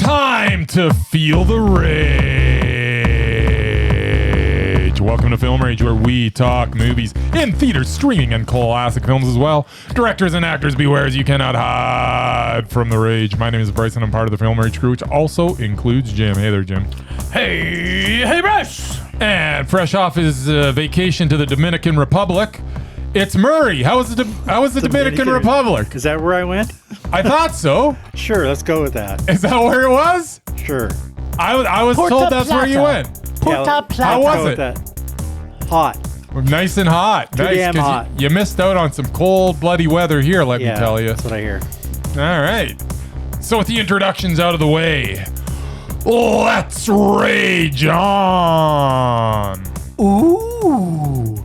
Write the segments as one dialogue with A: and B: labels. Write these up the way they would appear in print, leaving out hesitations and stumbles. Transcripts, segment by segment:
A: Time to feel the rage. Welcome to Film Rage, where we talk movies in theaters, streaming, and classic films as well. Directors and actors, beware, as you cannot hide from the rage. My name is Bryce, and I'm part of the Film Rage crew, which also includes Jim. Hey there, Jim.
B: Hey, Bryce.
A: And fresh off his vacation to the Dominican Republic, it's Murray. How was the Dominican Republic?
B: Is that where I went?
A: I thought so.
B: Sure, let's go with that.
A: Is that where it was?
B: Sure.
A: I was told that's where you went.
B: Porta
A: Plata. How was it?
B: Hot.
A: Nice and hot.
B: Too
A: nice,
B: damn hot.
A: You missed out on some cold, bloody weather here, let me tell you.
B: That's what I hear.
A: All right. So with the introductions out of the way, let's rage on.
C: Ooh.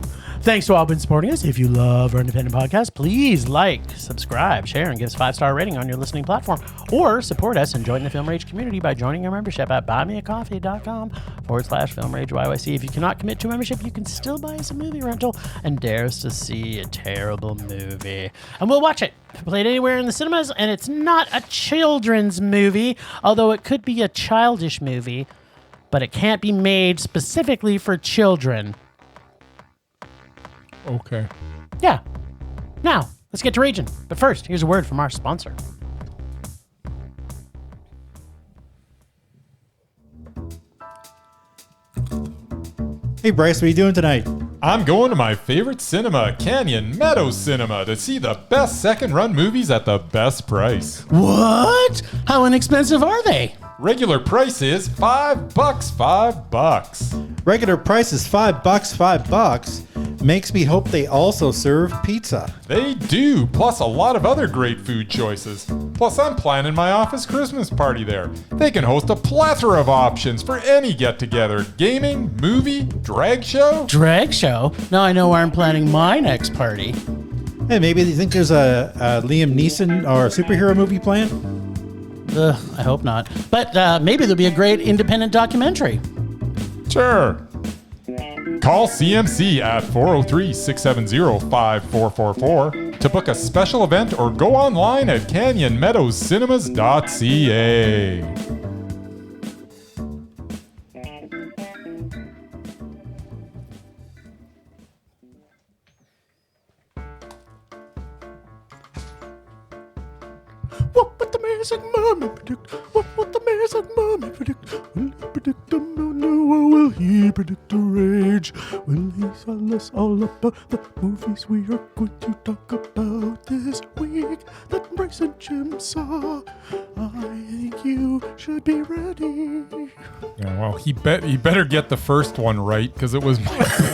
C: Thanks to all who've been supporting us. If you love our independent podcast, please like, subscribe, share, and give us a 5-star rating on your listening platform. Or support us and join the Film Rage community by joining our membership at buymeacoffee.com/FilmRageYYC. If you cannot commit to a membership, you can still buy us a movie rental and dare us to see a terrible movie. And we'll watch it. If played anywhere in the cinemas, and it's not a children's movie, although it could be a childish movie, but it can't be made specifically for children.
A: Okay.
C: Yeah. Now, let's get to raging. But first, here's a word from our sponsor.
B: Hey, Bryce, what are you doing tonight?
A: I'm going to my favorite cinema, Canyon Meadows Cinema, to see the best second-run movies at the best price.
C: What? How inexpensive are they?
A: Regular price is $5, $5.
B: Regular price is $5. Makes me hope they also serve pizza.
A: They do, plus a lot of other great food choices. Plus, I'm planning my office Christmas party there. They can host a plethora of options for any get-together. Gaming, movie, drag show.
C: Drag show? Now I know where I'm planning my next party.
B: Hey, maybe you think there's a Liam Neeson or a superhero movie planned?
C: I hope not. But maybe there'll be a great independent documentary.
A: Sure. Call CMC at 403-670-5444 to book a special event or go online at canyonmeadowscinema.ca.
C: What would the amazing merman predict? What would the amazing merman predict? Will he predict the moon or will he predict the rage? Will he tell us all about the movies we are going to talk about this week that Bryce and Jim saw? I think you should be ready.
A: Yeah, well, he better get the first one right, because it was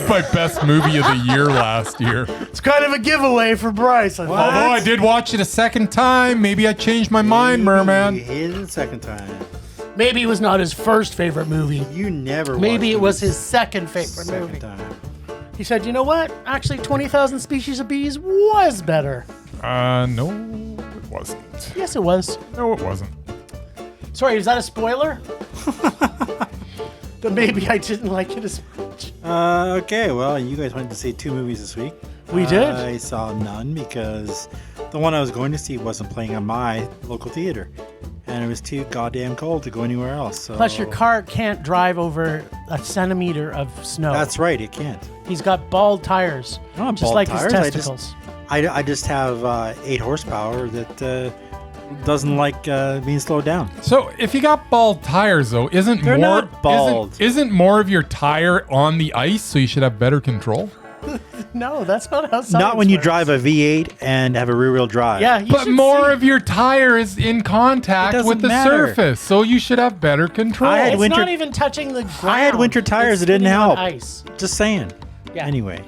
A: my best movie of the year last year.
C: It's kind of a giveaway for Bryce.
A: Although I did watch it a second time, maybe I changed my mind, Merman.
B: He hit it the second time.
C: Maybe it was not his first favorite movie.
B: You never
C: Maybe
B: watched
C: it was his second favorite movie.
B: time.
C: He said, you know what? Actually, 20,000 Species of Bees was better.
A: No, it wasn't.
C: Yes, it was.
A: No, it wasn't.
C: Sorry, is that a spoiler? That maybe I didn't like it as much.
B: Okay, well, you guys went to see 2 movies this week.
C: We did.
B: I saw none because the one I was going to see wasn't playing on my local theater. And it was too goddamn cold to go anywhere else. So.
C: Plus, your car can't drive over a centimeter of snow.
B: That's right, it can't.
C: He's got bald tires.
B: I don't have
C: just
B: bald
C: like
B: tires.
C: his testicles.
B: I just have 8 horsepower that doesn't like being slowed down.
A: So if you got bald tires, though,
B: They're not bald.
A: Isn't more of your tire on the ice, so you should have better control?
C: No, that's not how science
B: Not when you
C: works.
B: drive a V8 and have a rear-wheel drive.
C: Yeah, you
A: But
C: should
A: more
C: see.
A: of your tire is in contact
B: It
A: with
B: doesn't
A: the
B: matter.
A: surface, so you should have better control.
B: I had
C: It's
B: winter-
C: not even touching the ground.
B: I had winter tires
C: It's
B: that didn't
C: sitting on
B: help.
C: Ice.
B: Just saying.
C: Yeah.
B: Anyway,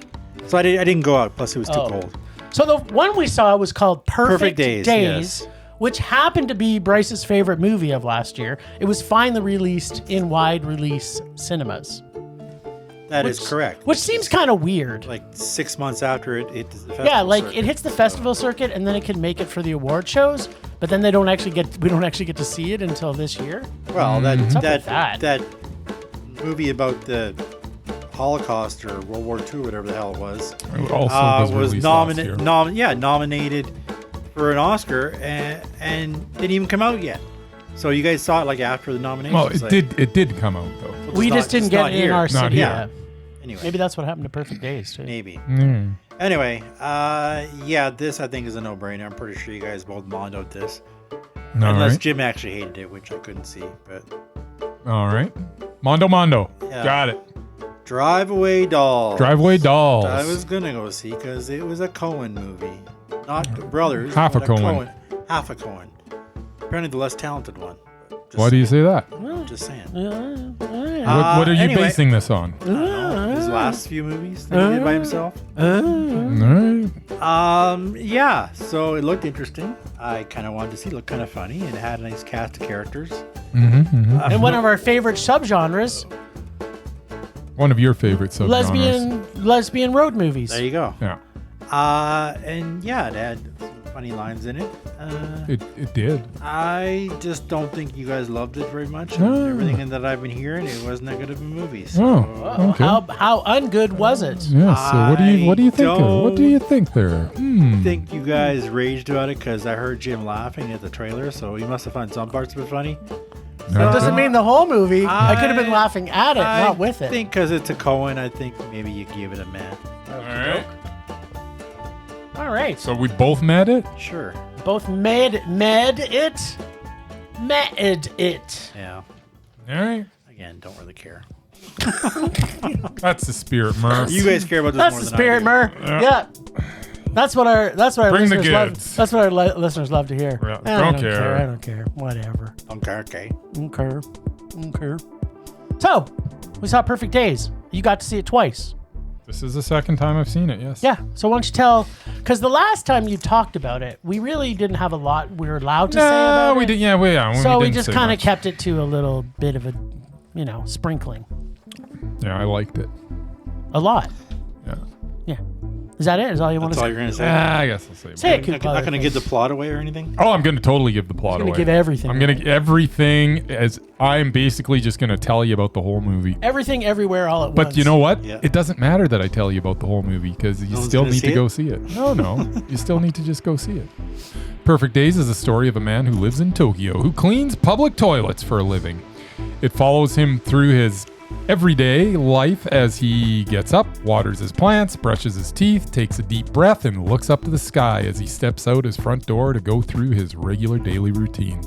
B: so I didn't go out. Plus, it was too
C: Oh.
B: cold.
C: So the one we saw was called Perfect
B: Days, yes.
C: which happened to be Bryce's favorite movie of last year. It was finally released in wide release cinemas.
B: That is correct.
C: Which seems kind of weird.
B: Like 6 months after it hit the festival
C: Yeah, like
B: circuit.
C: it hits the festival circuit and then it can make it for the award shows, but then we don't actually get to see it until this year.
B: Well,
C: What's up
B: that
C: with that?
B: that movie about the Holocaust or World War II, whatever the hell it was,
A: It also
B: was
A: released last year.
B: nominated for an Oscar and didn't even come out yet. So you guys saw it like after the nominations?
A: Well, it did come out though.
B: Well,
D: We
B: it's
D: just didn't
B: it's
D: get
B: not
D: it in
B: here.
D: our
A: Not
D: city
A: here.
D: yet.
B: Anyway,
D: Maybe that's what happened to Perfect Days, too.
B: maybe.
A: Mm.
B: Anyway, yeah, this I think is a no-brainer. I'm pretty sure you guys both mondoed this.
A: All
B: Unless
A: right.
B: Jim actually hated it, which I couldn't see. But
A: All right. Mondo.
B: Yeah.
A: Got it.
B: Drive Away Dolls.
A: Driveway Dolls.
B: I was gonna go see because it was a Coen movie, not the brothers.
A: Half a
B: but
A: Coen.
B: Half a Coen. Apparently the less talented one. Just
A: Why do you say that?
B: Just saying.
A: What are you
B: anyway.
A: basing this on?
B: I don't know, his last few movies that he did by himself.
A: All right.
B: Yeah. So it looked interesting. I kind of wanted to see. It looked kind of funny, and it had a nice cast of characters.
D: And one of our favorite subgenres,
A: One of your favorite subgenres.
D: lesbian road movies.
B: There you go.
A: Yeah.
B: And yeah, it had some funny lines in it.
A: It did.
B: I just don't think you guys loved it very much. And
A: No.
B: everything that I've been hearing, it wasn't that good of a movie. So,
A: Oh, okay.
D: How ungood was it?
A: Yeah. So what do you think? What do
B: don't
A: you think there?
B: I think you guys raged about it because I heard Jim laughing at the trailer, so he must have found some parts of it funny.
D: That doesn't mean the whole movie. I could have been
B: I-
D: laughing at it, not with
B: I
D: it.
B: think because it's a Coen, I think maybe you give it a meh.
A: All right.
D: All right.
A: So we both met it.
B: Sure.
D: Both med it. Med it.
B: Yeah.
A: All right.
B: Again, don't really care.
A: That's the spirit, Murph.
B: You guys care about this
D: That's
B: more
D: the
B: than
D: spirit,
B: I
D: Mur. Yeah. That's what our
A: Bring the
D: listeners love.
A: goods.
D: That's what our listeners love to hear.
A: Yeah,
D: I
A: don't care.
D: I don't care. Whatever.
B: do. Okay.
D: Okay. So, we saw Perfect Days. You got to see it twice.
A: This is the second time I've seen it. Yes.
D: Yeah. So why don't you tell? Because the last time you talked about it, we really didn't have a lot we were allowed to say about
A: No,
D: it.
A: we did. Yeah,
D: So we
A: didn't
D: just
A: say
D: kind of
A: much.
D: kept it to a little bit of a, sprinkling.
A: Yeah, I liked it.
D: A lot.
A: Yeah.
D: Yeah. Is that it? Is all you want
B: That's
D: to
B: all
D: say?
B: you're going to say?
A: I guess I'll say.
D: Say it,
B: You're not going to give the plot away or anything?
A: Oh, I'm going to totally give the plot
D: gonna
A: away.
D: give everything
A: I'm going
D: away.
A: to everything as I'm basically just going to tell you about the whole movie.
D: Everything, everywhere, all at once.
A: But you know what?
B: Yeah.
A: It doesn't matter that I tell you about the whole movie because you
B: one's
A: still
B: gonna
A: need
B: see
A: to
B: it?
A: go see it. No. You still need to just go see it. Perfect Days is a story of a man who lives in Tokyo who cleans public toilets for a living. It follows him through his everyday life as he gets up, waters his plants, brushes his teeth, takes a deep breath, and looks up to the sky as he steps out his front door to go through his regular daily routine.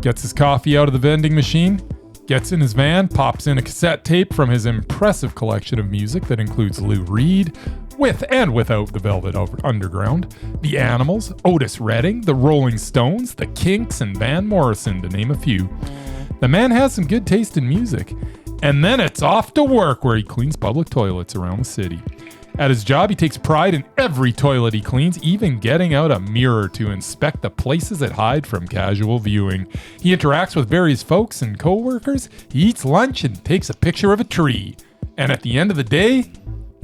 A: Gets his coffee out of the vending machine, gets in his van, pops in a cassette tape from his impressive collection of music that includes Lou Reed, with and without the Velvet Underground, The Animals, Otis Redding, The Rolling Stones, The Kinks, and Van Morrison, to name a few. The man has some good taste in music. And then it's off to work where he cleans public toilets around the city. At his job, he takes pride in every toilet he cleans, even getting out a mirror to inspect the places that hide from casual viewing. He interacts with various folks and co-workers, he eats lunch and takes a picture of a tree. And at the end of the day,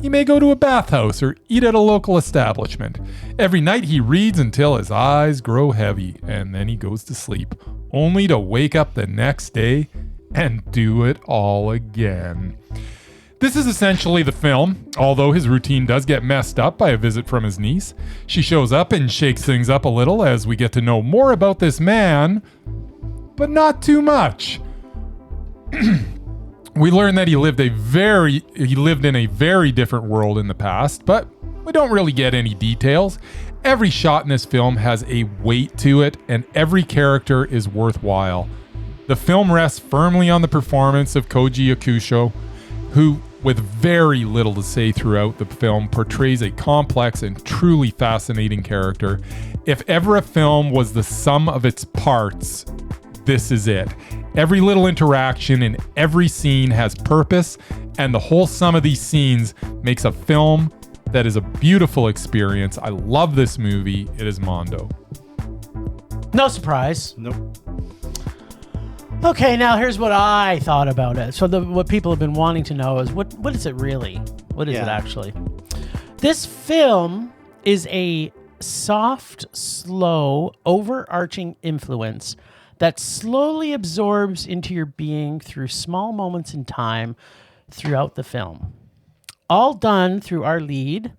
A: he may go to a bathhouse or eat at a local establishment. Every night he reads until his eyes grow heavy, and then he goes to sleep, only to wake up the next day and do it all again. This is essentially the film, although his routine does get messed up by a visit from his niece. She shows up and shakes things up a little as we get to know more about this man, but not too much. We learn that he lived in a very different world in the past, but we don't really get any details. Every shot in this film has a weight to it, and every character is worthwhile. The film rests firmly on the performance of Koji Yakusho, who, with very little to say throughout the film, portrays a complex and truly fascinating character. If ever a film was the sum of its parts, this is it. Every little interaction in every scene has purpose, and the whole sum of these scenes makes a film that is a beautiful experience. I love this movie. It is Mondo.
D: No surprise.
B: Nope.
D: Okay, now here's what I thought about it. So what people have been wanting to know is what is it really? What is it
B: Yeah.
D: actually? This film is a soft, slow, overarching influence that slowly absorbs into your being through small moments in time throughout the film. All done through our lead,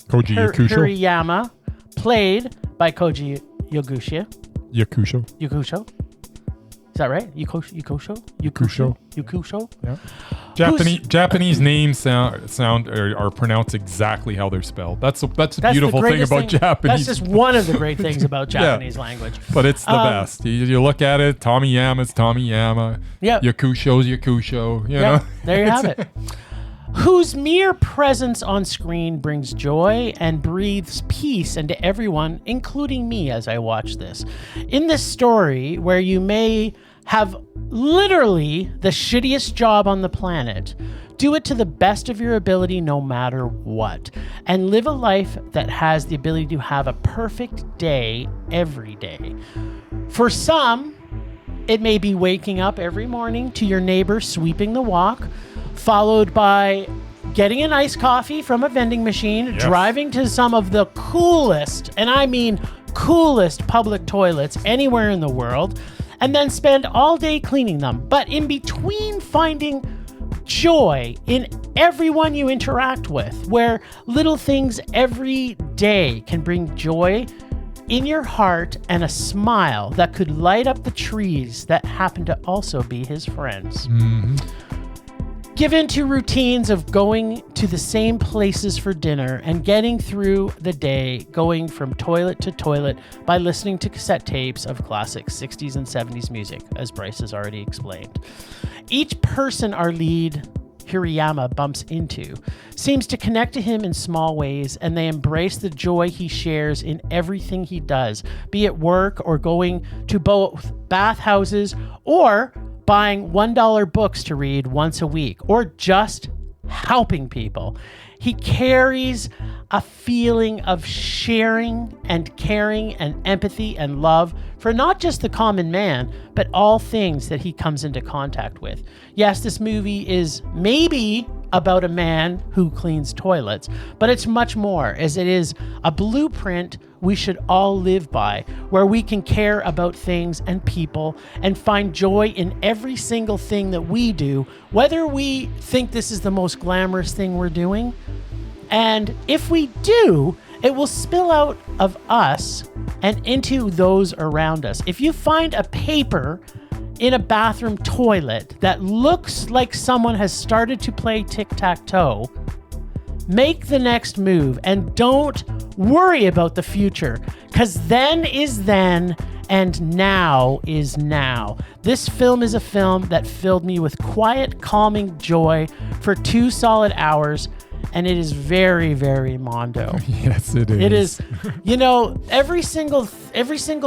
A: Koji Yakusho.
D: Hirayama, played by Koji Yakusho.
A: Yakusho.
D: Yakusho. Is that right? Yakusho?
A: Yeah. Japanese names sound are pronounced exactly how they're spelled. That's a beautiful thing about Japanese.
D: That's just one of the great things about Japanese language.
A: But it's the best. You look at it, Tomiyama's Tomiyama.
D: Yeah.
A: Yakusho's Yakusho. You know?
D: There you have it. Whose mere presence on screen brings joy and breathes peace into everyone, including me as I watch this. In this story, where you may have literally the shittiest job on the planet, do it to the best of your ability no matter what, and live a life that has the ability to have a perfect day every day. For some, it may be waking up every morning to your neighbor sweeping the walk, followed by getting an iced coffee from a vending machine, driving to some of the coolest, and I mean coolest public toilets anywhere in the world, and then spend all day cleaning them. But in between, finding joy in everyone you interact with, where little things every day can bring joy in your heart and a smile that could light up the trees that happen to also be his friends.
A: Mm-hmm.
D: Give in to routines of going to the same places for dinner and getting through the day going from toilet to toilet by listening to cassette tapes of classic 60s and 70s music, as Bryce has already explained. Each person our lead Hirayama bumps into seems to connect to him in small ways, and they embrace the joy he shares in everything he does, be it work or going to both bathhouses or buying $1 books to read once a week, or just helping people. He carries a feeling of sharing and caring and empathy and love for not just the common man, but all things that he comes into contact with. Yes, this movie is maybe about a man who cleans toilets, but it's much more, as it is a blueprint we should all live by, where we can care about things and people and find joy in every single thing that we do, whether we think this is the most glamorous thing we're doing. And if we do, it will spill out of us and into those around us. If you find a paper in a bathroom toilet that looks like someone has started to play tic-tac-toe, make the next move and don't worry about the future, because then is then and now is now. This film is a film that filled me with quiet, calming joy for 2 solid hours, and it is very, very Mondo.
A: Yes, it is.
D: It is. You know, every single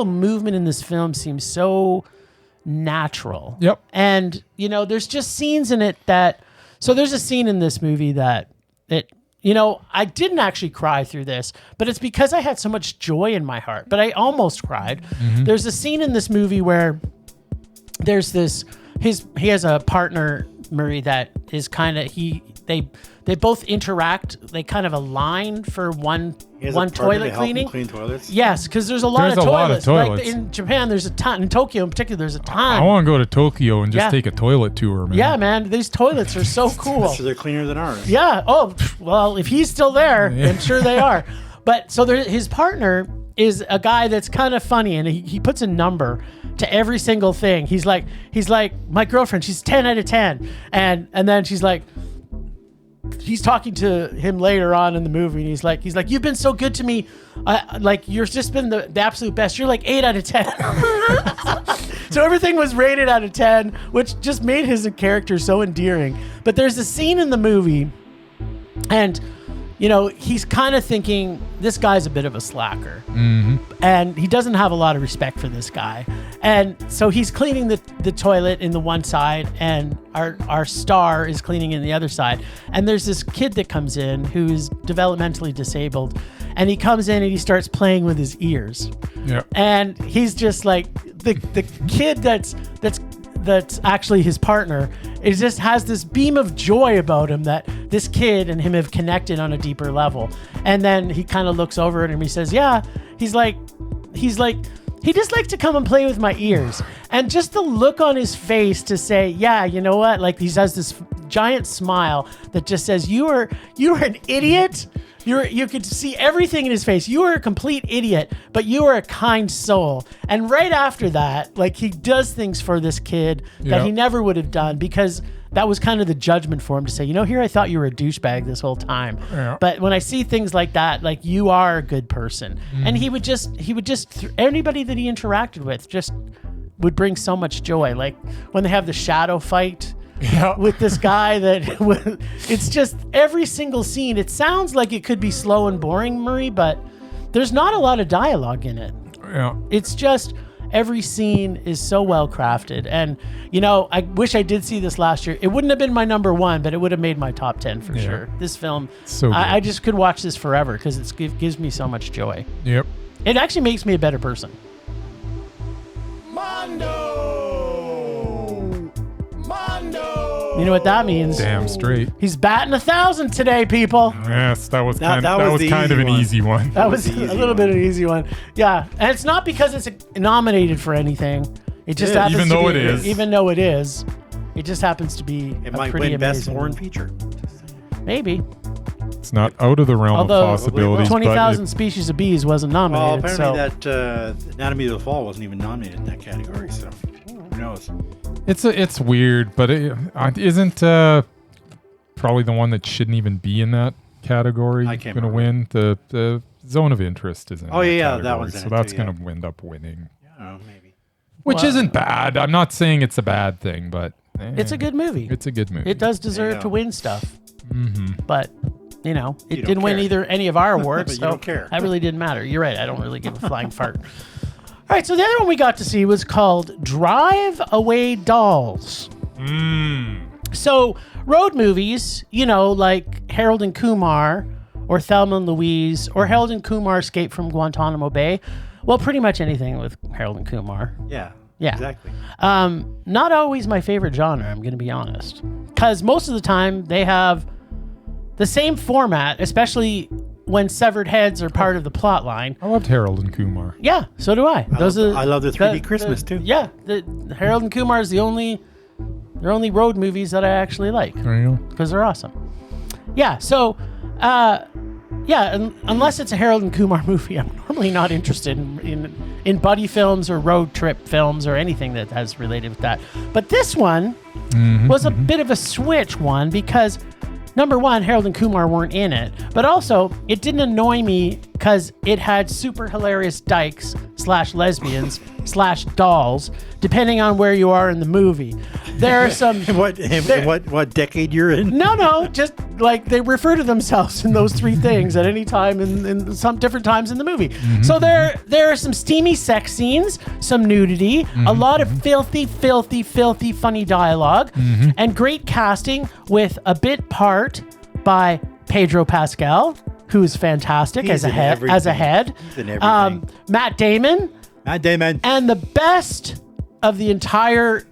D: movement in this film seems so natural.
A: Yep.
D: And, you know, there's just scenes in it that... So there's a scene in this movie that... You know, I didn't actually cry through this, but it's because I had so much joy in my heart. But I almost cried. Mm-hmm. There's a scene in this movie where there's this... He has a partner, Murray, that is kind of... They both interact. They kind of align for one toilet cleaning.
B: Clean toilets.
D: Yes, because there's a lot of toilets. Like in Japan, there's a ton. In Tokyo, in particular, there's a ton.
A: I want to go to Tokyo and just take a toilet tour, man.
D: Yeah, man. These toilets are so cool.
B: So they're cleaner than ours.
D: Yeah. Oh, well, if he's still there, I'm sure they are. But so his partner is a guy that's kind of funny, and he puts a number to every single thing. He's like, my girlfriend, she's 10 out of 10, and then she's like. He's talking to him later on in the movie, and he's like, you've been so good to me. Like, you've just been the absolute best. You're like 8 out of 10. So everything was rated out of 10, which just made his character so endearing. But there's a scene in the movie, and, you know, he's kind of thinking, this guy's a bit of a slacker.
A: Mm-hmm.
D: And he doesn't have a lot of respect for this guy. And so he's cleaning the toilet in the one side, and our star is cleaning in the other side. And there's this kid that comes in who's developmentally disabled, and he comes in and he starts playing with his ears.
A: Yeah.
D: And he's just like the kid that's actually his partner. It just has this beam of joy about him that this kid and him have connected on a deeper level. And then he kind of looks over at him. He says, yeah, he's like, he just likes to come and play with my ears. And just the look on his face to say, yeah, you know what? Like, he has this giant smile that just says, you are an idiot. You could see everything in his face. You are a complete idiot, but you are a kind soul. And right after that, like, he does things for this kid that he never would have done, because that was kind of the judgment for him to say, here, I thought you were a douchebag this whole time. Yeah. But when I see things like that, like, you are a good person. And he would just anybody that he interacted with just would bring so much joy. Like when they have the shadow fight with this guy, that it's just every single scene. It sounds like it could be slow and boring, Murray, but there's not a lot of dialogue in it.
A: Yeah.
D: It's just every scene is so well crafted. And, I wish I did see this last year. It wouldn't have been my number one, but it would have made my top 10 for sure. This film,
A: so
D: I just could watch this forever because it gives me so much joy.
A: Yep.
D: It actually makes me a better person. You know what that means?
A: Damn straight.
D: He's batting 1,000 today, people.
A: Yes, that was kind of an easy one.
D: That was a little bit of an easy one. Yeah, and it's not because it's nominated for anything. It just happens
A: even
D: to
A: though
D: be,
A: it is.
D: Even though it is, it just happens to be.
B: It might
D: pretty
B: win best
D: amazing
B: foreign feature.
D: Maybe.
A: It's not out of the realm of possibilities.
D: 20,000 Species of Bees wasn't nominated.
B: Well, apparently that Anatomy of the Fall wasn't even nominated in that category. So who knows?
A: It's weird, but it isn't probably the one that shouldn't even be in that category going to win. The Zone of Interest is in that category,
B: that one's in
A: so
B: it
A: that's
B: too,
A: going to end up winning.
B: Yeah, maybe.
A: Which isn't bad. I'm not saying it's a bad thing, but
D: it's a good movie.
A: It's a good movie.
D: It does deserve to win stuff.
A: Mm-hmm.
D: But it didn't win any of our awards.
B: So you don't care.
D: That really didn't matter. You're right. I don't really give a flying fart. All right, so the other one we got to see was called Drive Away Dolls. So road movies, like Harold and Kumar or Thelma and Louise or Harold and Kumar Escape from Guantanamo Bay. Well, pretty much anything with Harold and Kumar.
B: Yeah,
D: exactly.
B: Exactly.
D: Not always my favorite genre, I'm going to be honest. Because most of the time they have the same format, especially when severed heads are part of the plot line.
A: I loved Harold and Kumar.
D: Yeah, so do I.
B: I love the 3D Christmas too.
D: Yeah, the Harold and Kumar is they're only road movies that I actually like.
A: There you go.
D: Because they're awesome. Yeah, so unless it's a Harold and Kumar movie, I'm normally not interested in buddy films or road trip films or anything that has related with that. But this one was a bit of a switch one because, number one, Harold and Kumar weren't in it, but also it didn't annoy me because it had super hilarious dykes / lesbians / dolls, depending on where you are in the movie. There are some...
B: what decade you're in?
D: No, just like they refer to themselves in those three things at any time in some different times in the movie. So there are some steamy sex scenes, some nudity, a lot of filthy funny dialogue, and great casting with a bit part by Pedro Pascal, who is fantastic as a head.
B: He's in everything.
D: Matt Damon, and the best of the entire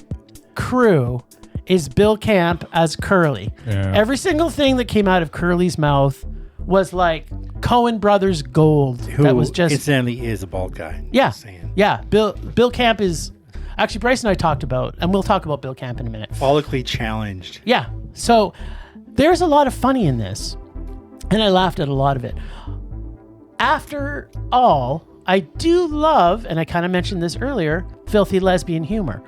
D: crew is Bill Camp as Curly.
A: Yeah.
D: Every single thing that came out of Curly's mouth was like Coen Brothers gold.
B: Who
D: that was just
B: incidentally is a bald guy.
D: Yeah.
B: Just saying.
D: Yeah. Bill Camp is actually Bryce and I talked about, and we'll talk about Bill Camp in a minute.
B: Follically challenged.
D: Yeah. So there's a lot of funny in this, and I laughed at a lot of it. After all, I do love, and I kind of mentioned this earlier, filthy lesbian humor.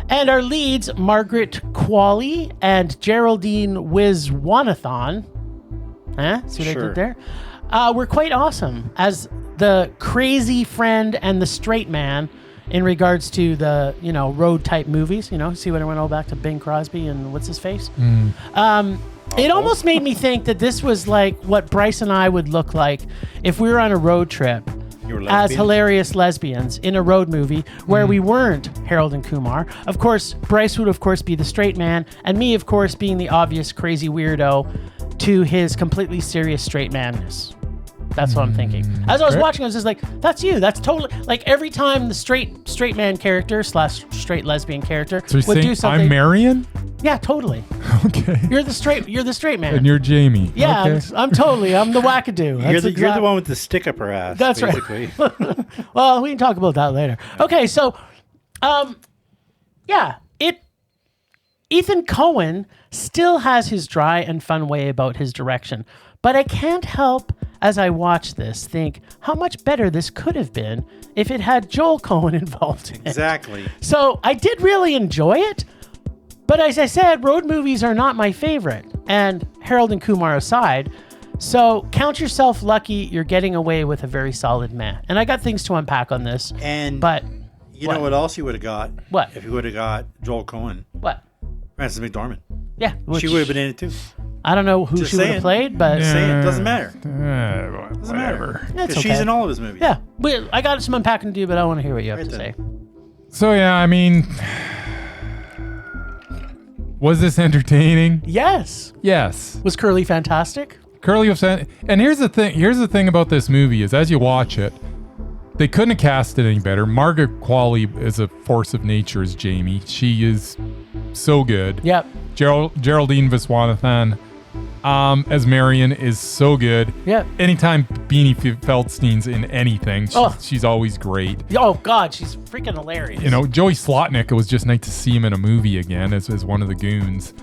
D: And our leads, Margaret Qualley and Geraldine Wiswanathan, see what I did there? Were quite awesome as the crazy friend and the straight man in regards to the, road type movies. See when I went all back to Bing Crosby and what's his face? It almost made me think that this was like what Bryce and I would look like if we were on a road trip as hilarious lesbians in a road movie where we weren't Harold and Kumar. Of course, Bryce would, of course, be the straight man, and me, of course, being the obvious crazy weirdo to his completely serious straight manness. That's what I'm thinking. As I was watching, I was just like, that's you. That's totally... Like, every time the straight man character / straight lesbian character would do something...
A: I'm Marion?
D: Yeah, totally.
A: Okay.
D: You're the straight man.
A: And you're Jamie.
D: Yeah,
A: okay.
D: I'm the wackadoo.
B: You're the one with the stick up her ass.
D: That's
B: basically.
D: Right. Well, we can talk about that later. Okay, so, Ethan Coen still has his dry and fun way about his direction, but I can't help, as I watch this, think how much better this could have been if it had Joel Coen involved in it.
B: Exactly.
D: So I did really enjoy it, but as I said, road movies are not my favorite, and Harold and Kumar aside, so count yourself lucky you're getting away with a very solid meh. And I got things to unpack on this, but...
B: You know what else you would have got?
D: What?
B: If you would have got Joel Coen?
D: What?
B: Frances McDormand.
D: Yeah.
B: She would have been in it too.
D: I don't know who
B: Just
D: she would have
B: saying.
D: played, but...
B: Say it. Doesn't matter.
A: Doesn't
B: matter.
D: That's
B: Because
D: okay.
B: she's in all of his movies.
D: Yeah. I got some unpacking to do, but I want to hear what you have
B: Right
D: to
B: then.
D: say.
A: So yeah, I mean, was this entertaining?
D: Yes.
A: Yes.
D: Was Curly fantastic?
A: Curly was, and here's the thing. Here's the thing about this movie is, as you watch it, they couldn't have cast it any better. Margaret Qualley is a force of nature as Jamie. She is so good.
D: Yep.
A: Geraldine Viswanathan as Marion is so good.
D: Yep.
A: Anytime Beanie Feldstein's in anything,
D: Oh.
A: she's always great.
D: Oh, God, she's freaking hilarious.
A: You know, Joey Slotnick, it was just nice to see him in a movie again as one of the goons.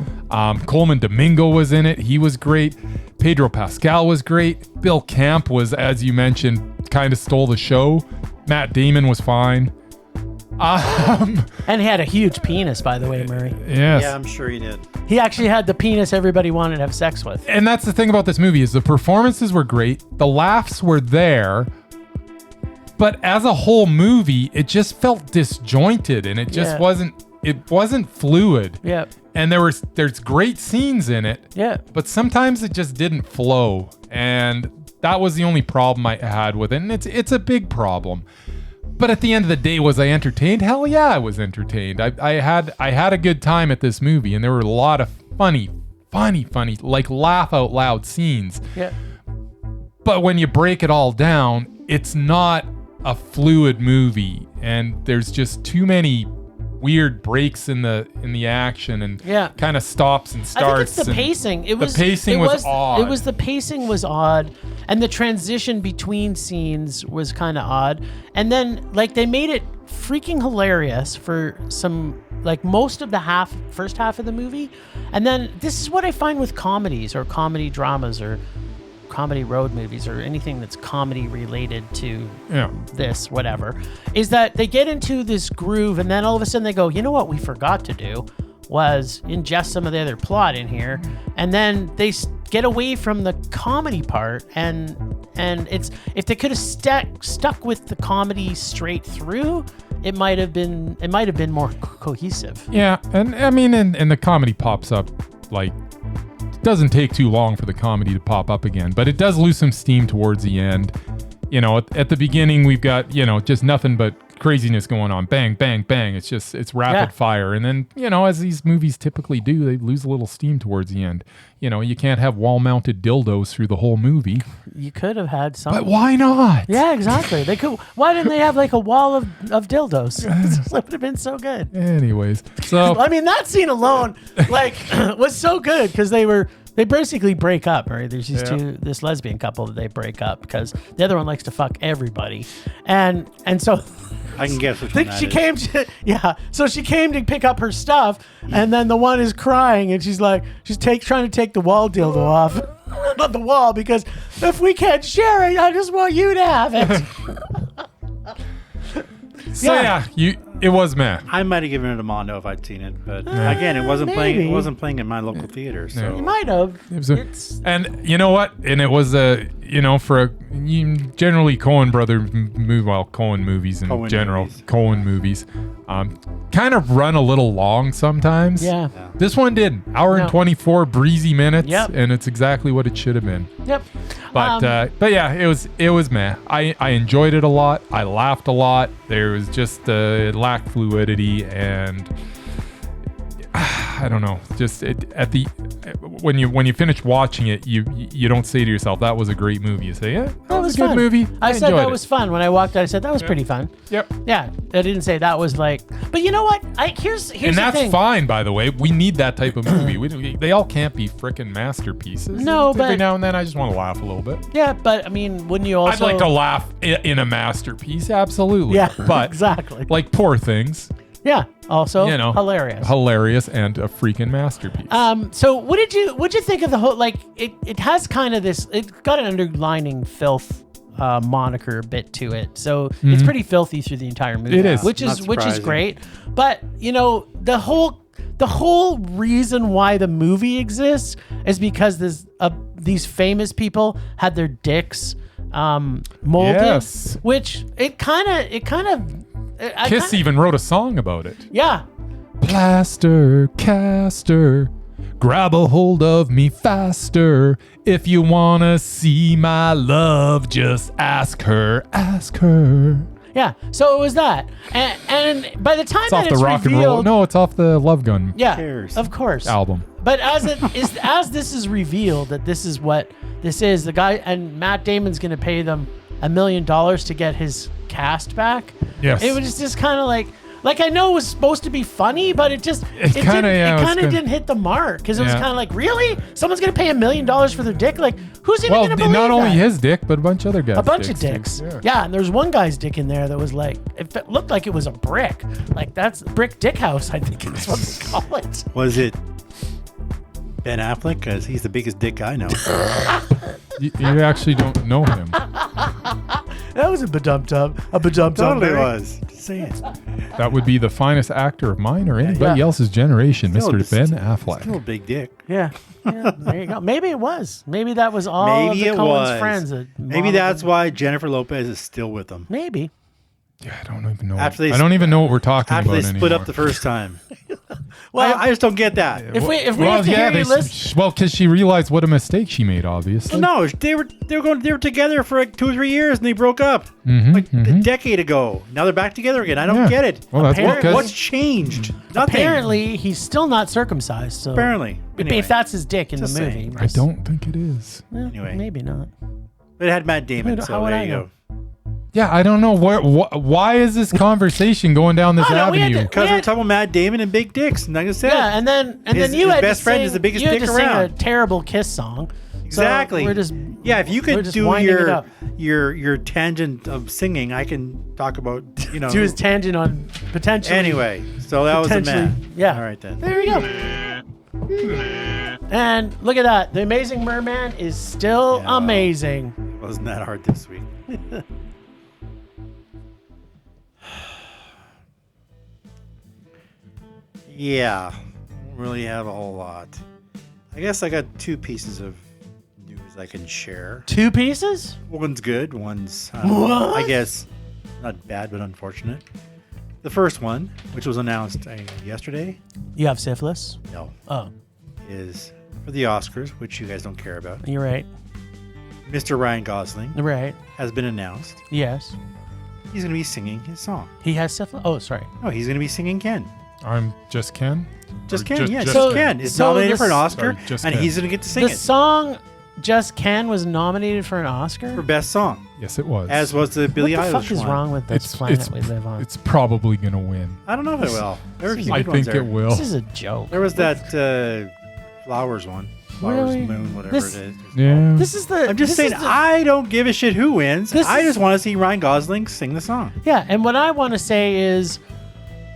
A: Coleman Domingo was in it. He was great. Pedro Pascal was great. Bill Camp was, as you mentioned, kind of stole the show. Matt Damon was fine.
D: And he had a huge penis, by the way, Murray.
A: Yes.
B: Yeah, I'm sure he did.
D: He actually had the penis everybody wanted to have sex with.
A: And that's the thing about this movie is the performances were great. The laughs were there. But as a whole movie, it just felt disjointed and it just wasn't fluid.
D: Yep.
A: And there's great scenes in it.
D: Yeah.
A: But sometimes it just didn't flow. And that was the only problem I had with it. And it's a big problem. But at the end of the day, was I entertained? Hell yeah, I was entertained. I had a good time at this movie, and there were a lot of funny, like laugh out loud scenes.
D: Yeah.
A: But when you break it all down, it's not a fluid movie, and there's just too many weird breaks in the action and kind of stops and starts.
D: I think it's the pacing.
A: The pacing was odd.
D: It was the pacing was odd, and the transition between scenes was kind of odd. And then like they made it freaking hilarious for some like most of the first half of the movie. And then this is what I find with comedies or comedy dramas or comedy road movies or anything that's comedy related to this, whatever, is that they get into this groove and then all of a sudden they go, you know what we forgot to do was ingest some of the other plot in here, and then they get away from the comedy part, and it's if they could have stuck with the comedy straight through, it might have been more cohesive.
A: Yeah, and I mean, and the comedy pops up like. Doesn't take too long for the comedy to pop up again, but it does lose some steam towards the end. You know, at the beginning we've got, you know, just nothing but craziness going on. Bang, bang, bang. It's rapid fire. And then, you know, as these movies typically do, they lose a little steam towards the end. You know, you can't have wall-mounted dildos through the whole movie.
D: You could have had some.
A: But why not?
D: Yeah, exactly. They could. Why didn't they have like a wall of dildos? That would have been so good.
A: Anyways, so
D: I mean, that scene alone, like, was so good because they basically break up, right? There's this lesbian couple that they break up because the other one likes to fuck everybody, and so.
B: I can guess which
D: I
B: one
D: think
B: that
D: she
B: is.
D: came to, so she came to pick up her stuff, and then the one is crying, and she's like, trying to take the wall dildo off, not the wall, because if we can't share it, I just want you to have it.
A: So it was meh.
B: I might have given it a mondo if I'd seen it, but again, it wasn't playing.
D: maybe.
B: It wasn't playing in my local theater. So
D: You might have.
A: And you know what? And it was generally Coen Coen movies in general, Coen movies, kind of run a little long sometimes.
D: Yeah.
A: This one did hour and 24 breezy minutes,
D: Yep.
A: and it's exactly what it should have been.
D: Yep.
A: But yeah, it was meh. I enjoyed it a lot. I laughed a lot. There was just it lacked fluidity, and I don't know. Just when you finish watching it, you don't say to yourself that was a great movie. You say, yeah, that was a good
D: fun.
A: movie.
D: I said
A: enjoyed
D: that
A: it.
D: was fun when I walked out. I said that was pretty fun.
A: Yep.
D: Yeah, I didn't say that was like. But you know what? Here's
A: And
D: the
A: that's
D: thing.
A: fine, by the way. We need that type of movie. They all can't be freaking masterpieces.
D: No,
A: every
D: but
A: now and then I just want to laugh a little bit.
D: Yeah, but I mean, wouldn't you also?
A: I'd like to laugh in a masterpiece, absolutely.
D: Yeah,
A: but
D: exactly.
A: like Poor Things.
D: Yeah. Also,
A: You know,
D: hilarious.
A: hilarious and a freaking masterpiece.
D: So what'd you think of the whole, like, it has kind of this, it's got an underlining filth moniker bit to it. So it's pretty filthy through the entire movie.
A: It is.
D: Which
B: Not
D: is
B: surprising.
D: great. But, you know, the whole reason why the movie exists is because these famous people had their dicks molded,
A: Yes.
D: which it kind of
A: Kiss even wrote a song about it.
D: yeah.
A: Plaster caster, grab a hold of me faster. If you wanna see my love, just ask her, ask her.
D: Yeah, so it was that, and by the time
A: It's
D: that
A: off the
D: it's
A: rock and
D: revealed,
A: roll. No, it's off the Love Gun
D: yeah,
B: cares?
D: of course.
A: album.
D: But as this is revealed that this is what this is, the guy and Matt Damon's going to pay them $1 million to get his cast back.
A: Yes.
D: It was just kind of like I know it was supposed to be funny, but it kind of didn't hit the mark because it was
A: Yeah.
D: kind of like, really, someone's going to pay $1 million for their dick? Like, who's even
A: Well,
D: going to believe
A: not only
D: that?
A: his dick, but a bunch of other guys.
D: A bunch of dicks.
A: too.
D: Yeah, and there's one guy's dick in there that was like, it looked like it was a brick. Like, that's brick dick house, I think is what they call it.
B: Was it Ben Affleck? Because he's the biggest dick I know.
A: You actually don't know him.
D: That was a badum-dum. A badum-dum.
B: Totally was. Just saying.
A: That would be the finest actor of mine or anybody
D: Yeah.
A: else's generation,
B: Still,
A: Mr. Ben
B: Still a
A: Affleck.
B: big dick.
D: Yeah. There you go. Maybe it was. Maybe that was all
B: Maybe
D: of
B: it
D: the Coen's
B: was.
D: friends. That
B: Maybe
D: modeled
B: that's
D: them.
B: why Jennifer Lopez is still with them.
D: Maybe.
A: Yeah, I don't even know.
B: After they
A: I don't even know what we're talking
B: After
A: about
B: they
A: anymore.
B: split up the first time.
D: Well,
B: I just don't get that.
D: if we have to hear your list,
A: well, because she realized what a mistake she made, obviously.
B: Well, no, they were together for like 2 or 3 years and they broke up like a decade ago. Now they're back together again. I don't
A: Yeah.
B: get it.
A: Well, that's
D: Apparently-
B: What's changed? Nothing.
D: apparently he's still not circumcised. So
B: Apparently. Anyway.
D: if that's his dick in
B: Just
D: the movie,
B: saying.
A: I don't think it is.
B: Anyway.
D: maybe not.
B: But it had Matt Damon,
D: How
B: so
D: would
B: there
D: I
B: you
D: know?
B: go.
A: Yeah, I don't know why is this conversation going down this
D: Oh, no, we had
A: avenue.
D: to-
B: Because
D: Yeah.
B: we're talking about Matt Damon and big dicks. And like I said,
D: Yeah, and then
B: His-
D: you
B: his
D: had
B: best
D: to
B: friend
D: sing,
B: is the biggest
D: you had
B: dick
D: to sing a
B: around.
D: terrible Kiss song. So
B: exactly.
D: we're just
B: yeah, if you
D: we're
B: could
D: just
B: do
D: winding it up.
B: your tangent of singing, I can talk about, you know.
D: do his tangent on potentially.
B: Anyway, so that was a
D: Potentially,
B: man.
D: yeah.
B: All right then.
D: There you go. And look at that. The Amazing Merman is still
B: Yeah.
D: amazing.
B: Wasn't that hard this week? Yeah, don't really have a whole lot. I guess I got 2 pieces of news I can share.
D: 2 pieces?
B: One's good, one's
D: What?
B: I guess not bad but unfortunate. The first one, which was announced yesterday,
D: You have syphilis?
B: no,
D: Oh,
B: is for the Oscars, which you guys don't care about.
D: you're right.
B: Mr. Ryan Gosling
D: Right.
B: has been announced.
D: Yes.
B: He's going to be singing his song.
D: He has syphilis? Oh, sorry.
B: No, he's going to be singing Ken.
A: I'm just Ken.
B: Just
A: Or
B: Ken, yeah, just
D: So-
B: Ken. It's
D: so
B: nominated for an
D: this-
B: Oscar,
A: Sorry, Just
B: and
A: Ken.
B: he's going to get to sing
D: The
B: it
D: song Just Ken was nominated for an Oscar?
B: for Best Song,
A: Yes, it was.
B: as was the Billie
D: what the
B: Eilish
D: fuck is
B: one.
D: wrong with this planet we live on?
A: It's probably gonna win.
B: I don't know if it will. There were a few
A: I
B: good ones
A: think
B: there.
A: it will.
D: This is a joke.
B: There was that Flowers one. Flowers,
D: Really?
B: Moon, whatever
D: This-
B: it is.
A: Yeah.
D: This is the.
B: I'm just
D: this
B: saying,
D: is the-
B: I don't give a shit who wins.
D: This
B: I
D: is-
B: just want to see Ryan Gosling sing the song.
D: Yeah, and what I want to say is,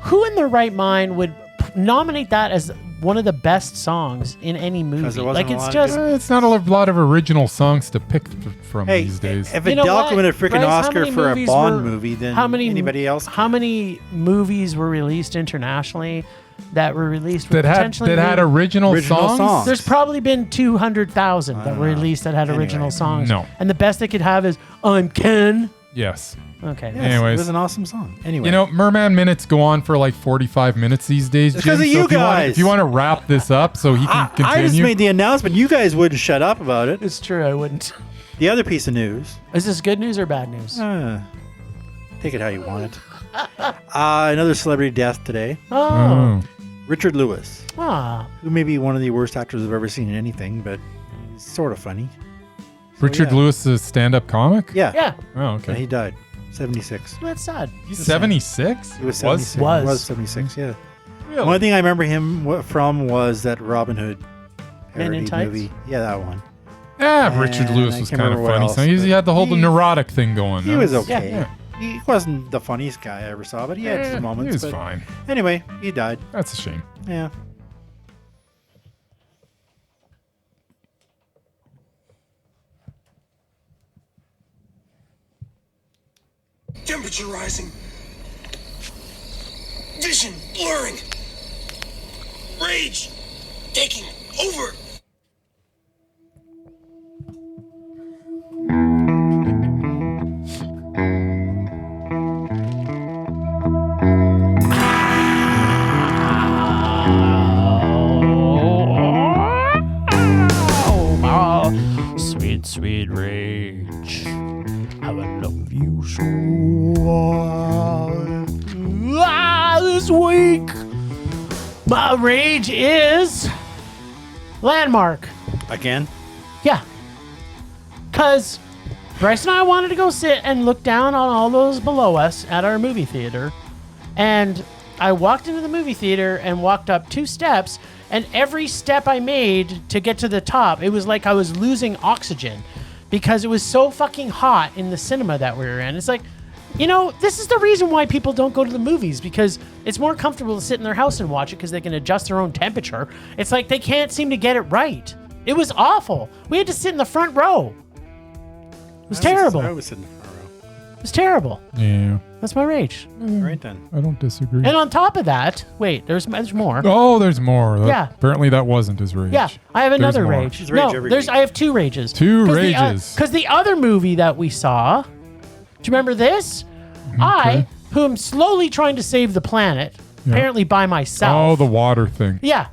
D: who in their right mind would nominate that as one of the best songs in any movie?
B: there wasn't
D: Like
B: a
D: it's
B: lot of
D: just.
B: good-
A: It's not a lot of original songs to pick from
B: Hey,
A: these days.
B: if
D: You know
B: Adele
D: what,
B: can win a freaking
D: Bryce, how
B: Oscar
D: many
B: for a
D: movies
B: Bond
D: were-
B: movie, then
D: how many
B: anybody else
D: How many movies were released internationally that were released with
A: that had
D: potentially
A: original songs.
B: songs.
D: There's probably been 200,000 that were
B: know.
D: released that had original
B: Anyway.
D: songs.
A: No.
D: And the best they could have is "I'm Ken."
A: Yes.
D: Okay.
B: Yes,
A: Anyways.
B: it was an awesome song. Anyway,
A: You know, Merman Minutes go on for like 45 minutes these days.
B: It's 'cause
A: Jim,
B: of
A: so
B: you
A: if want-
B: guys.
A: if you want to wrap this up so he can continue.
B: I just made the announcement. You guys wouldn't shut up about it.
D: It's true. I wouldn't.
B: The other piece of news.
D: Is this good news or bad news?
B: Take it how you want it. Another celebrity death today.
D: Oh.
B: Richard Lewis,
D: Ah.
B: who may be one of the worst actors I've ever seen in anything, but he's sort of funny.
A: Richard
B: yeah.
A: Lewis is a stand-up comic?
B: Yeah.
D: Yeah.
A: Oh,
B: And
A: okay.
B: he died. 76.
D: That's sad.
A: He's 76?
B: He was 76.
D: Was.
B: Was 76, yeah.
A: Really?
B: One thing I remember him from was that Robin Hood
D: Men in
B: parody
D: Tights?
B: movie. Yeah, that one.
A: Yeah, Richard
B: And
A: Lewis
B: I
A: was
B: can't
A: kind of
B: remember what
A: funny.
B: else,
A: So he
B: but
A: had the whole
B: he-
A: neurotic thing going.
B: He
A: huh?
B: was okay.
D: Yeah.
B: he wasn't the funniest guy I ever saw, but he had some moments.
A: He was
B: but
A: fine.
B: Anyway, he died.
A: That's a shame.
B: Yeah.
E: Temperature rising. Vision blurring. Rage taking over.
D: Sweet, sweet rage. I would love you so this week. My rage is Landmark.
B: Again?
D: Yeah. Because Bryce and I wanted to go sit and look down on all those below us at our movie theater. And I walked into the movie theater and walked up 2 steps. And every step I made to get to the top, it was like I was losing oxygen because it was so fucking hot in the cinema that we were in. It's like, you know, this is the reason why people don't go to the movies, because it's more comfortable to sit in their house and watch it because they can adjust their own temperature. It's like they can't seem to get it right. It was awful. We had to sit in the front row. It was terrible.
B: I was in the front row.
D: It was terrible.
A: Yeah.
D: That's my rage.
B: Right then.
A: I don't disagree.
D: And on top of that, wait, there's more.
A: Oh, there's more.
D: Yeah.
A: Apparently that wasn't his rage.
D: Yeah, I have another
A: more.
D: rage.
B: She's rage every week.
D: I have 2 rages.
A: 2 rages.
D: Because the other movie that we saw, do you remember this? I, who am slowly trying to save the planet, apparently by myself.
A: Oh, the water thing.
D: Yeah.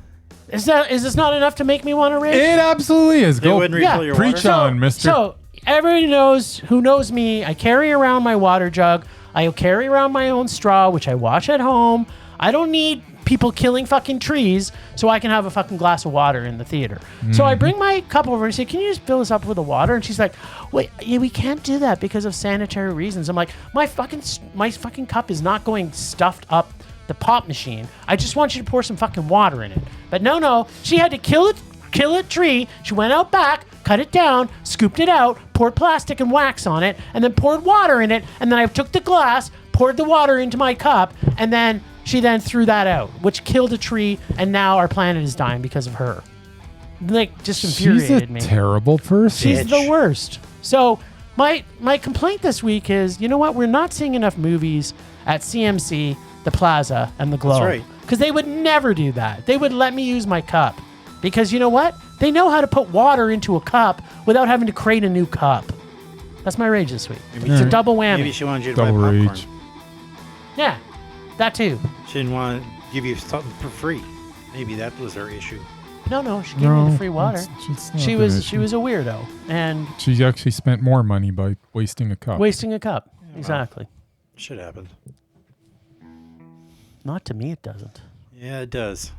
D: Is this not enough to make me want to rage?
A: It absolutely is.
B: They
A: Go
B: wouldn't refill your
A: preach
B: water?
A: on, mister.
D: So everybody knows who knows me. I carry around my water jug. I carry around my own straw, which I wash at home. I don't need people killing fucking trees so I can have a fucking glass of water in the theater. So I bring my cup over and say, can you just fill this up with the water? And she's like, wait, yeah, we can't do that because of sanitary reasons. I'm like, my fucking cup is not going stuffed up the pop machine. I just want you to pour some fucking water in it. But no, she had to kill a tree. She went out back, cut it down, scooped it out, poured plastic and wax on it, and then poured water in it. And then I took the glass, poured the water into my cup, and then she then threw that out, which killed a tree, and now our planet is dying because of her. Like, just infuriated me.
A: She's a terrible person.
D: She's the worst. So my complaint this week is, you know what? We're not seeing enough movies at CMC, the Plaza, and the Globe.
B: That's right.
D: Because they would never do that. They would let me use my cup. Because you know what? They know how to put water into a cup without having to create a new cup. That's my rage this week. It's a double whammy.
B: Maybe she wanted you to buy
A: Double
B: popcorn.
A: rage.
D: Yeah, that too.
B: She didn't want to give you something for free. Maybe that was her issue.
D: No, she gave me the free water.
A: it's not
D: She
A: an
D: was
A: issue.
D: a weirdo and
A: She actually spent more money by wasting a cup.
D: wasting a cup. Exactly.
B: Should happen.
D: Not to me, it doesn't.
B: Yeah, it does.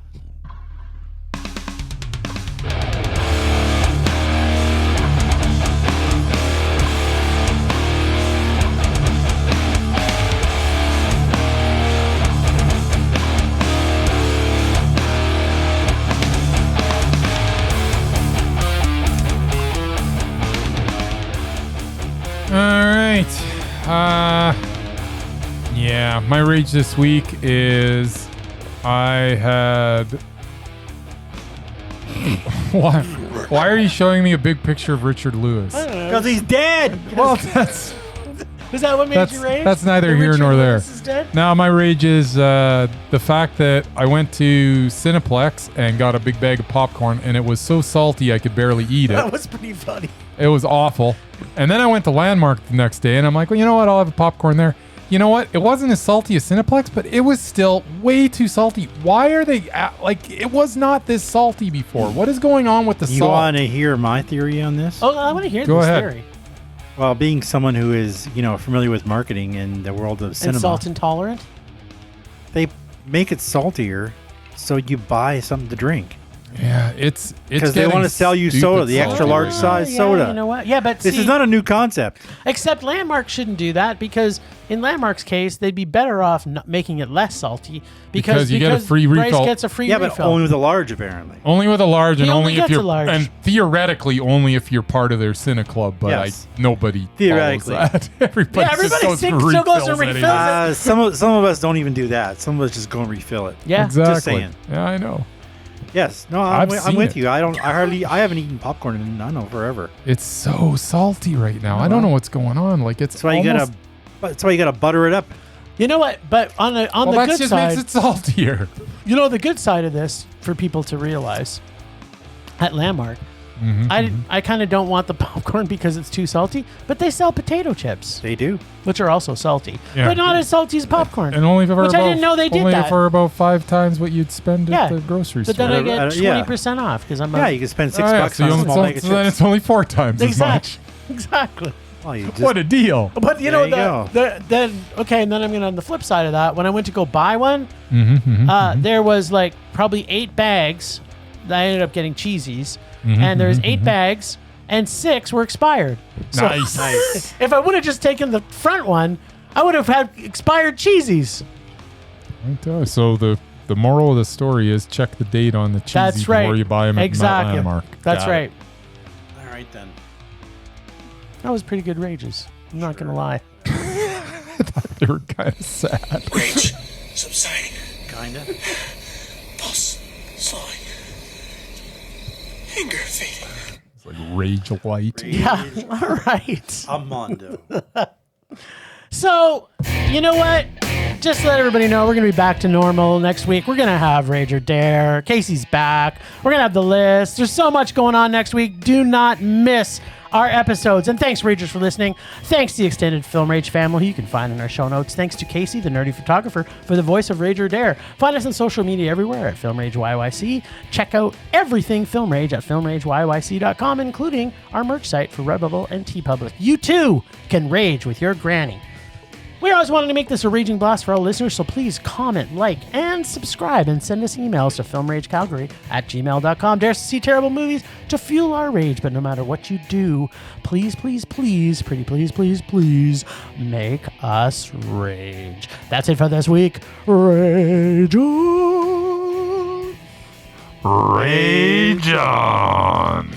A: All right. Yeah, my rage this week is I had. Why are you showing me a big picture of Richard Lewis?
B: Because he's dead.
A: Well, that's
D: Is that what made you rage?
A: that's neither
D: That
A: here
D: Richard
A: nor there.
D: Lewis is dead?
A: Now my rage is the fact that I went to Cineplex and got a big bag of popcorn, and it was so salty I could barely eat it.
B: That was pretty funny.
A: It was awful. And then I went to Landmark the next day, and I'm like, well, you know what? I'll have a popcorn there. You know what? It wasn't as salty as Cineplex, but it was still way too salty. Why are they like? It was not this salty before. What is going on with the
B: You
A: salt?
B: want to hear my theory on this?
D: Oh, I want to hear
A: Go
D: this
A: ahead.
D: theory.
B: Well, being someone who is, familiar with marketing in the world of cinema,
D: And salt intolerant?
B: they make it saltier so you buy something to drink.
A: Yeah, it's
B: Because they want to sell you soda, the extra large size
D: Yeah,
B: soda.
D: You know what? Yeah, but
B: This
D: see,
B: is not a new concept.
D: except Landmark shouldn't do that because in Landmark's case, they'd be better off not making it less salty because
A: you get a free
D: Bryce
A: refill.
D: gets a free
B: Yeah,
D: refill.
B: but only with a large, apparently.
A: Only with a large, and
D: He only
A: only if
D: gets a
A: you're,
D: large.
A: and theoretically only if you're part of their Cine Club. But
B: Yes.
A: nobody
B: Theoretically.
A: follows that. Everybody
D: Yeah,
A: just
D: everybody
A: goes
D: still
A: for
D: goes to
A: refills
D: refills.
A: anyway.
B: Some of us don't even do that. Some of us just go and refill it.
D: yeah.
A: Exactly.
B: Just saying.
A: Yeah, I know.
B: Yes. No,
A: I've
B: I'm
A: seen
B: with
A: it.
B: you. I haven't eaten popcorn in I don't know forever.
A: It's so salty right now. I don't know what's going on. Like it's
B: That's why you gotta butter it up.
D: You know what? But on the
A: Well, that
D: good
A: just
D: side,
A: makes it saltier.
D: you know the good side of this for people to realize at Landmark,
A: Mm-hmm,
D: I kind of don't want the popcorn because it's too salty, but they sell potato chips,
B: They do.
D: which are also salty,
A: Yeah.
D: but not as salty as popcorn.
A: And only for
D: Which I
A: about,
D: didn't know they did
A: only
D: that.
A: for about 5 times what you'd spend
D: Yeah.
A: at the grocery
D: But
A: store.
D: then I get
B: Yeah.
D: 20% off because I'm
B: Yeah, you can spend $6
A: so,
B: on a small bag of
A: so then
B: chips.
A: it's only 4 times as much.
D: Exactly.
B: Well, you just,
A: What a deal!
D: But you
B: There
D: know,
B: you
D: then okay, and then I'm gonna on the flip side of that. When I went to go buy one,
A: Mm-hmm,
D: there was like probably 8 bags. That I ended up getting cheesies, and there's 8 bags, and 6 were expired. So
A: Nice.
B: nice.
D: if I would have just taken the front one, I would have had expired cheesies.
A: So the moral of the story is check the date on the cheesy
D: That's right.
A: before you buy them at
D: Exactly.
A: Landmark.
D: That's
A: Got it.
D: right.
B: All right then.
D: That was pretty good rages. I'm not gonna lie.
A: They were kind of sad.
E: Rage subsiding.
B: Kinda.
E: Pulse slowing. Anger fading.
A: It's like rage light.
D: Yeah. All right.
B: Amondo.
D: So, you know what? Just to let everybody know, we're going to be back to normal next week. We're going to have Rage or Dare. Casey's back. We're going to have the list. There's so much going on next week. Do not miss our episodes. And thanks, Ragers, for listening. Thanks to the extended Film Rage family you can find in our show notes. Thanks to Casey, the nerdy photographer, for the voice of Rage or Dare. Find us on social media everywhere at Film Rage YYC. Check out everything Film Rage at filmrageyyc.com, including our merch site for Redbubble and TeePublic. You too can rage with your granny. We always wanted to make this a raging blast for all listeners, so please comment, like, and subscribe, and send us emails to filmragecalgary@gmail.com. Dare us to see terrible movies to fuel our rage, but no matter what you do, please, please, please, pretty please, please, please, make us rage. That's it for this week. Rage on!
A: Rage on!